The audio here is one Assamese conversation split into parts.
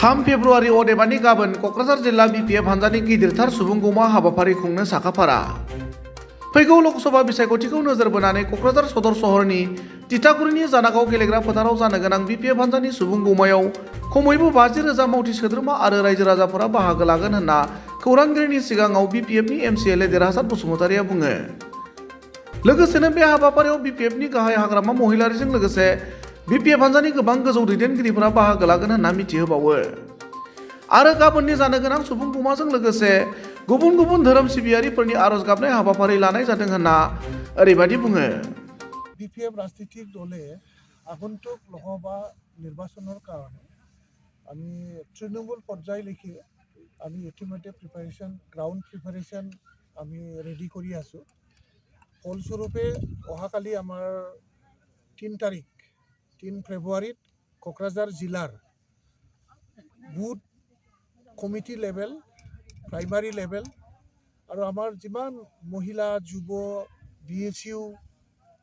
3 फेब्रुवारि अदेबानि गाबोन क'क्राझार जिल्ला बिपिएफ हान्जानि गिदिरथार सुबुंगौमा हाबाफारि खुंनो साखाफारा। फैगौ लोकसभा बिसायख'थिखौ नोजोर बोनानै क'क्राझार सदर सहरनि तितागुरिनि जानागाव गेलेग्रा फोथाराव जानो गोनां बिपिएफ हान्जानि सुबुंगौमायाव खमैबो 50,000 मावथि सोद्रोमा आरो रायजो राजाफोरा बाहागो लागोन होनना खौरांगिरिनि सिगाङाव बिपिएफनि एमसिएलए देरहासार बसुमतारिया बुङो। लोगोसेनो बे हाबाफारियाव बिपिएफनि गाहाय हाग्रामा महिलारिजों लोगोसे बिपिएफ हान्जानि गोबां गोजौ दैदेनगिरिफोरा बाहागो लागोन होनना मिथिहोबावो। आरो गाबोननि जानो गोनां सुबुंगौमाजों लोगोसे गुबुन गुबुन धोरोम सिबियारिफोरनि आरज गाबनाय हाबाफारि लानाय जादों होनना ओरैबायदि बुङो। বিপিএফ রাজনৈতিক দলে আগন্তুক লোকসভা নির্বাচনের কারণে আমি তৃণমূল পর্যায়লৈকে আমি ইতিমধ্যে গ্রাউন্ড প্রিপারেশন আমি রেডি করে আছো। ফলস্বরূপে অহাকালি আমার 3 ফেব্রুয়ারিত কোকরাঝার জিলার booth committee level, primary level আৰু আমাৰ যিমান মহিলা, যুৱ, BSU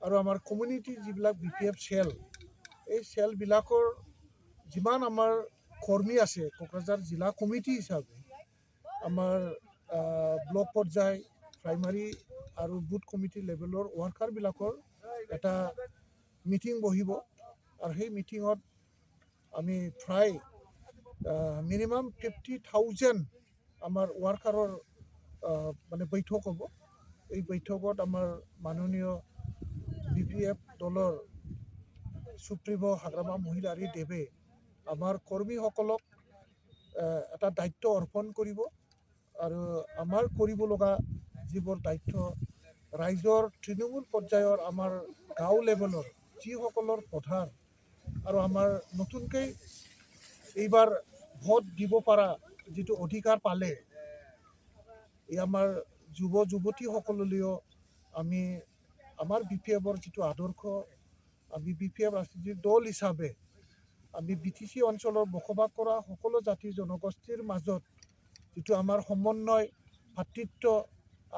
আৰু আমাৰ কমিউনিটি যিবিলাক বিপিএফ চেল, এই চেলবিলাকৰ যিমান আমাৰ কৰ্মী আছে কোকৰাঝাৰ জিলা কমিটি হিচাপে আমাৰ ব্লক পৰ্যায়, প্ৰাইমাৰী আৰু বুথ কমিটি লেভেলৰ ৱৰ্কাৰবিলাকৰ এটা মিটিং বহিব। আৰু সেই মিটিঙত আমি প্ৰায় মিনিমাম 50,000 আমাৰ ৱৰ্কাৰৰ মানে বৈঠক হ'ব। এই বৈঠকত আমাৰ মাননীয় বিপিএফ দলৰ সুপ্ৰিমো হাগ্ৰামা মহিলাৰী দেৱে আমাৰ কৰ্মীসকলক এটা দায়িত্ব অৰ্পণ কৰিব। আৰু আমাৰ কৰিব লগা যিবোৰ দায়িত্ব ৰাইজৰ তৃণমূল পৰ্যায়ৰ আমাৰ গাঁও লেভেলৰ যিসকলৰ প্ৰধান আৰু আমাৰ নতুনকৈ এইবাৰ ভোট দিব পৰা যিটো অধিকাৰ পালে এই আমাৰ যুৱ যুৱতীসকললৈও আমি আমাৰ বিপিএফৰ যিটো আদৰ্শ, আমি বিপিএফ ৰাজনৈতিক দল হিচাপে আমি BTC অঞ্চলৰ বসবাস কৰা সকলো জাতি জনগোষ্ঠীৰ মাজত যিটো আমাৰ সমন্বয়, ভাতৃত্ব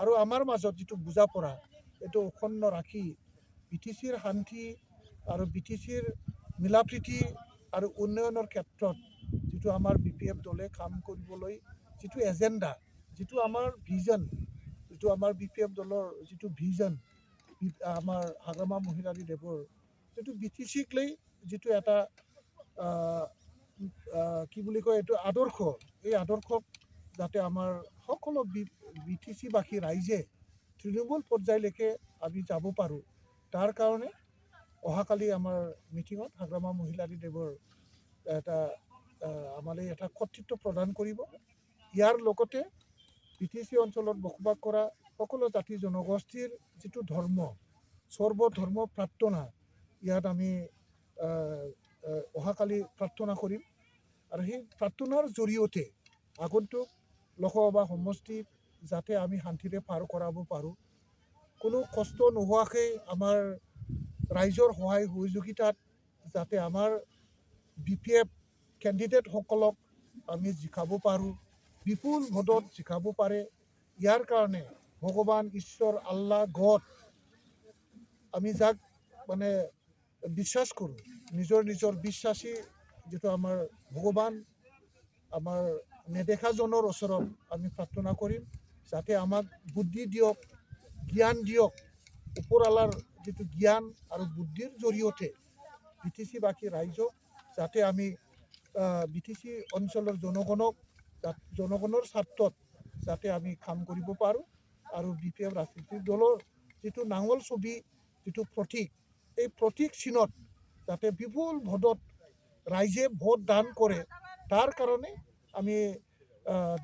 আৰু আমাৰ মাজত যিটো বুজাপৰা, এইটো অক্ষুণ্ণ ৰাখি BTCৰ শান্তি আৰু BTCৰ মিলাপ্ৰীতি আৰু উন্নয়নৰ ক্ষেত্ৰত যিটো আমাৰ বিপিএফ দলে কাম কৰিবলৈ যিটো এজেণ্ডা, যিটো আমাৰ ভিজন, যিটো আমাৰ বিপিএফ দলৰ যিটো ভিজন, আমাৰ হাগ্ৰামা মহিলাৰী দেৱৰ যিটো BTCক লৈ যিটো এটা কি বুলি কয় এইটো আদৰ্শ, এই আদৰ্শক যাতে আমাৰ সকলো BTCবাসী ৰাইজে তৃণমূল পৰ্যায়লৈকে আমি যাব পাৰোঁ, তাৰ কাৰণে অহাকালি আমাৰ মিটিঙত হাগ্ৰামা মহিলাৰী দেৱৰ এটা আমালৈ এটা কৰ্তৃত্ব প্ৰদান কৰিব। ইয়াৰ লগতে BTC অঞ্চলত বসবাস কৰা সকলো জাতি জনগোষ্ঠীৰ যিটো ধৰ্ম, সৰ্বধৰ্ম প্ৰাৰ্থনা, ইয়াত আমি অহাকালি প্ৰাৰ্থনা কৰিম। আৰু সেই প্ৰাৰ্থনাৰ জৰিয়তে আগন্তুক লোকসভা সমষ্টিত যাতে আমি শান্তিৰে পাৰ কৰাব পাৰোঁ, কোনো কষ্ট নোহোৱাকৈ আমাৰ ৰাইজৰ সহায় সহযোগিতাত যাতে আমাৰ বিপিএফ কেণ্ডিডেটসকলক আমি জিকাব পাৰোঁ, বিপুল ভোটত জিকাব পাৰে। ইয়াৰ কাৰণে ভগৱান, ঈশ্বৰ, আল্লাহ, গড, আমি যাক মানে বিশ্বাস কৰোঁ, নিজৰ বিশ্বাসী যিটো আমাৰ ভগৱান, আমাৰ নেদেখাজনৰ ওচৰত আমি প্ৰাৰ্থনা কৰিম যাতে আমাক বুদ্ধি দিয়ক, জ্ঞান দিয়ক। ওপৰৱালাৰ যিটো জ্ঞান আৰু বুদ্ধিৰ জৰিয়তে BTCবাসী ৰাইজক যাতে আমি BTC অঞ্চলৰ জনগণৰ স্বাৰ্থত যাতে আমি কাম কৰিব পাৰোঁ। আৰু বিপিএফ ৰাজনৈতিক দলৰ যিটো নাঙল ছবি, যিটো প্ৰতীক, এই প্ৰতীক চিহ্নত যাতে বিপুল ভোটত ৰাইজে ভোট দান কৰে, তাৰ কাৰণে আমি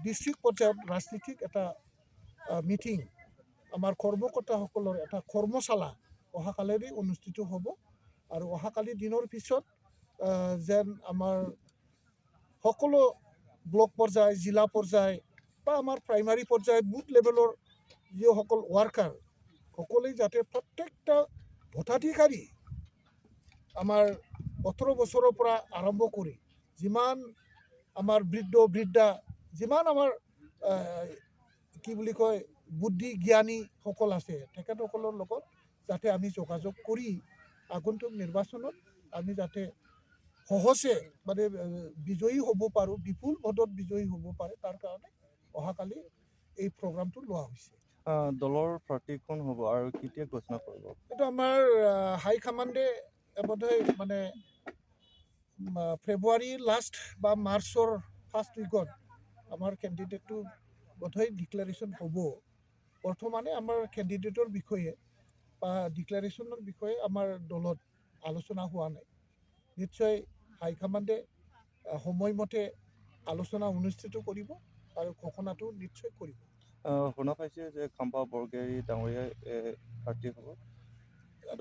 ডিষ্ট্ৰিক্ট পৰ্যায়ত ৰাজনীতিক এটা মিটিং, আমাৰ কৰ্মকৰ্তাসকলৰ এটা কৰ্মশালা অহাকালি অনুষ্ঠিত হ'ব। আৰু অহাকালি দিনৰ পিছত যেন আমাৰ সকলো ব্লক পৰ্যায়, জিলা পৰ্যায় বা আমাৰ প্ৰাইমাৰী পৰ্যায়ত বুথ লেভেলৰ যিসকল ৱৰ্কাৰ সকলোৱে যাতে প্ৰত্যেকটা ভোটাধিকাৰী আমাৰ 18 বছৰৰ পৰা আৰম্ভ কৰি যিমান আমাৰ বৃদ্ধা, যিমান আমাৰ কি বুলি কয় বুদ্ধি জ্ঞানীসকল আছে, তেখেতসকলৰ লগত যাতে আমি যোগাযোগ কৰি আগন্তুক নিৰ্বাচনত আমি যাতে সহজে মানে বিজয়ী হ'ব পাৰোঁ, বিপুল ভোটত বিজয়ী হ'ব পাৰে, তাৰ কাৰণে অহাকালি এই প্ৰগ্ৰামটো লোৱা হৈছে। দলৰ প্ৰাৰ্থী কোন হ'ব আৰু কেতিয়া ঘোষণা কৰিব? এইটো আমাৰ হাইকমাণ্ডে বোধহয় মানে ফেব্ৰুৱাৰী লাষ্ট বা মাৰ্চৰ ফাৰ্ষ্ট উইকত আমাৰ কেণ্ডিডেটটো বোধহয় ডিক্লেৰেশ্যন হ'ব। বৰ্তমানে আমাৰ কেণ্ডিডেটৰ বিষয়ে বা ডিক্লেৰেশ্যনৰ বিষয়ে আমাৰ দলত আলোচনা হোৱা নাই। নিশ্চয় হাইকমাণ্ডে সময়মতে আলোচনা অনুষ্ঠিত কৰিব আৰু ঘোষণাটো নিশ্চয় কৰিব। শুনা পাইছে যে খাম্পা বৰগোহাঁই ডাঙৰীয়াই প্ৰাৰ্থী হ'ব।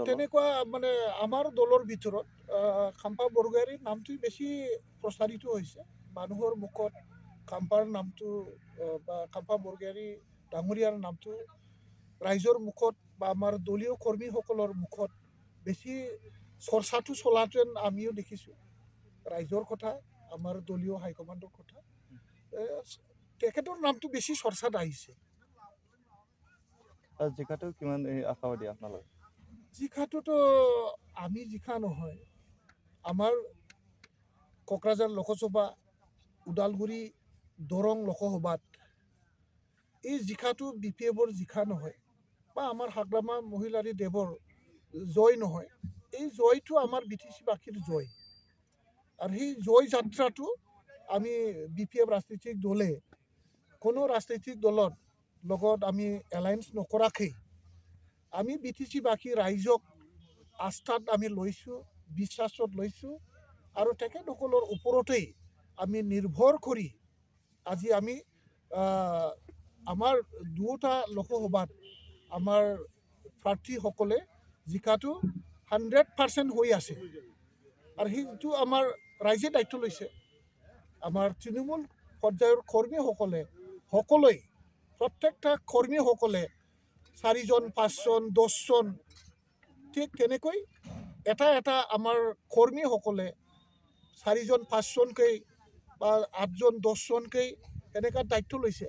তেনেকুৱা মানে আমাৰ দলৰ ভিতৰত খাম্পা বৰগোহাঁইৰ নামটোই বেছি প্ৰচাৰিত হৈছে। মানুহৰ মুখত খাম্পাৰ নামটো বা খাম্পা বৰগোহাঁই ডাঙৰীয়াৰ নামটো ৰাইজৰ মুখত বা আমাৰ দলীয় কৰ্মীসকলৰ মুখত বেছি চৰ্চাটো চলাটো আমিও দেখিছোঁ। ৰাইজৰ কথা, আমাৰ দলীয় হাইকমাণ্ডৰ কথা, তেখেতৰ নামটো বেছি চৰ্চাত আহিছে। জিকাটো কিমান আশাবাদী আপোনালোকে? জিকাটোতো আমি জিকা নহয়, আমাৰ কোকৰাঝাৰ লোকসভা, ওদালগুৰি দৰং লোকসভাত এই জিকাটো BPFৰ জিকা নহয় বা আমাৰ হাগ্ৰামা মহিলাৰী দেৱৰ জয় নহয়। এই জয়টো আমাৰ BTC-বাসীৰ জয়। আৰু সেই জয় যাত্ৰাটো আমি BPF ৰাজনৈতিক দলে কোনো ৰাজনৈতিক দলৰ লগত আমি এলায়েন্স নকৰাকৈ আমি BTC-বাসী ৰাইজক আস্থাত আমি লৈছোঁ, বিশ্বাসত লৈছোঁ আৰু তেখেতসকলৰ ওপৰতেই আমি নিৰ্ভৰ কৰি আজি আমি আমাৰ দুটা লোকসভাত আমাৰ প্ৰাৰ্থীসকলে জিকাটো 100% হৈ আছে। আৰু সেইটো আমাৰ ৰাইজে দায়িত্ব লৈছে। আমাৰ তৃণমূল পৰ্যায়ৰ কৰ্মীসকলে সকলোৱে, প্ৰত্যেকটা কৰ্মীসকলে 4জন, 5জন, 10জন, ঠিক তেনেকৈ এটা আমাৰ কৰ্মীসকলে 4জন, 5জনকৈ বা 8জন, 10জনকৈ এনেকুৱা দায়িত্ব লৈছে।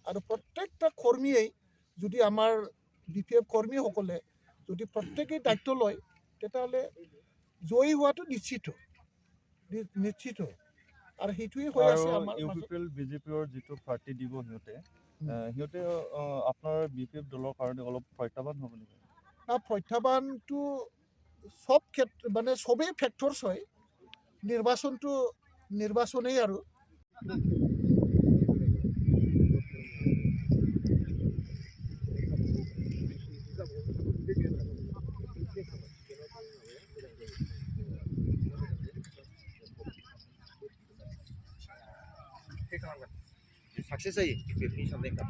আৰু প্ৰত্যেকটা কৰ্মীয়েই যদি আমাৰ BPF কৰ্মীসকলে যদি প্ৰত্যেকেই দায়িত্ব লয়, তেতিয়াহ'লে জয়ী হোৱাটো নিশ্চিত। আৰু সেইটোৱে হৈ আছে আমাৰ UPPL BJPৰ যিটো প্ৰাৰ্থী দিব সিহঁতে আপোনাৰ BPF দলৰ কাৰণে অলপ প্ৰত্যাহ্বান হ'ব নেকি? প্ৰত্যাহ্বানটো চব মানে চবেই ফেক্টৰছ হয়। নিৰ্বাচনটো নিৰ্বাচনেই আৰু सक्सेस जायो BPF नि साननायफ्रा